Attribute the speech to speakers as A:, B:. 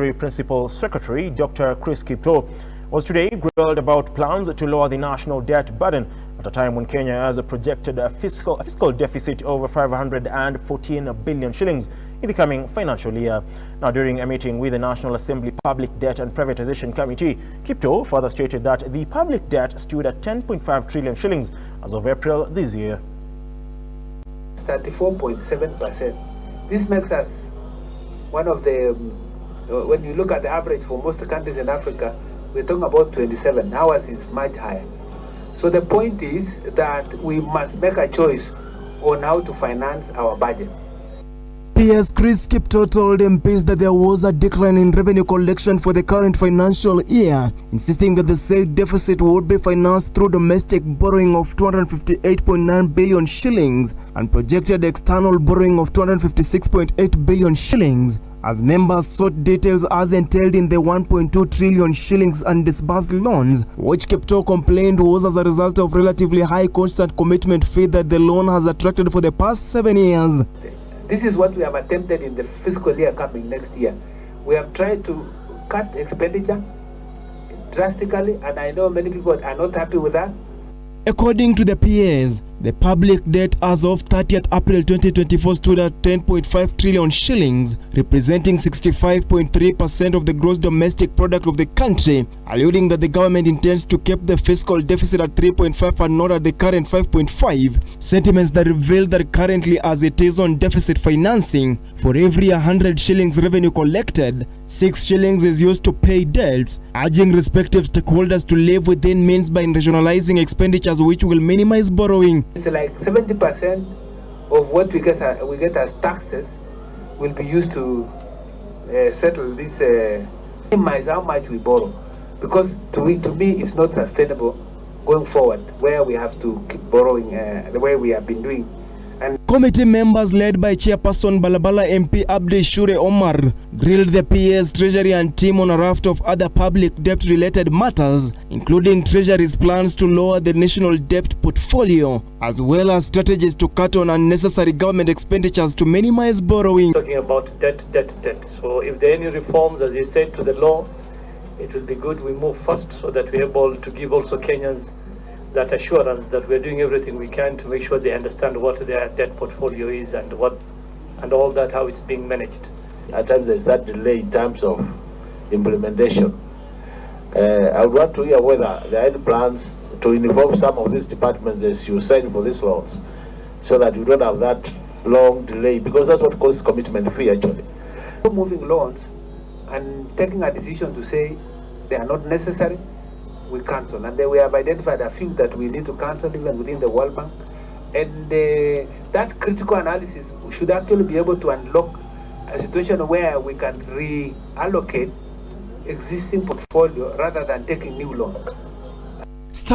A: Treasury Principal Secretary Dr. Kiptoo was today grilled about plans to lower the national debt burden at a time when Kenya has projected a fiscal deficit over 514 billion shillings in the coming financial year. Now, during a meeting with the National Assembly Public Debt and Privatization Committee, Kiptoo further stated that the public debt stood at 10.5 trillion shillings as of April this year.
B: 34.7%. This makes us one of the, when you look at the average for most countries in Africa, we're talking about 27. Ours is much higher. So the point is that we must make a choice on how to finance our budget.
C: PS Kiptoo told MPs that there was a decline in revenue collection for the current financial year, insisting that the said deficit would be financed through domestic borrowing of 258.9 billion shillings and projected external borrowing of 256.8 billion shillings. As members sought details as entailed in the 1.2 trillion shillings undisbursed loans, which Kiptoo complained was as a result of relatively high constant commitment fee that the loan has attracted for the past 7 years.
B: This is what we have attempted in the fiscal year coming next year. We have tried to cut expenditure drastically, and I know many people are not happy with that.
C: According to the PAs, the public debt as of 30th April 2024 stood at 10.5 trillion shillings, representing 65.3% of the gross domestic product of the country, alluding that the government intends to keep the fiscal deficit at 3.5 and not at the current 5.5, sentiments that reveal that currently, as it is on deficit financing, for every 100 shillings revenue collected, 6 shillings is used to pay debts, urging respective stakeholders to live within means by rationalizing expenditures which will minimize borrowing.
B: It's like 70% of what we get as taxes will be used to settle this, minimize how much we borrow. Because to me, it's not sustainable going forward, where we have to keep borrowing the way we have been doing. And
C: committee members led by Chairperson Balabala MP Abdi Shure Omar grilled the PS, Treasury and team on a raft of other public debt-related matters, including Treasury's plans to lower the national debt portfolio, as well as strategies to cut on unnecessary government expenditures to minimize borrowing.
D: Talking about debt. So if there are any reforms, as you said, to the law, it will be good we move first so that we're able to give also Kenyans that assurance that we're doing everything we can to make sure they understand what their debt portfolio is and all that, how it's being managed.
E: At times there's that delay in terms of implementation. I would want to hear whether there are any plans to involve some of these departments as you sign for these loans, so that you don't have that long delay, because that's what causes commitment fee actually.
B: Moving loans and taking a decision to say they are not necessary, we cancel, and then we have identified a few that we need to cancel even within the World Bank, and that critical analysis should actually be able to unlock a situation where we can reallocate existing portfolio rather than taking new loans.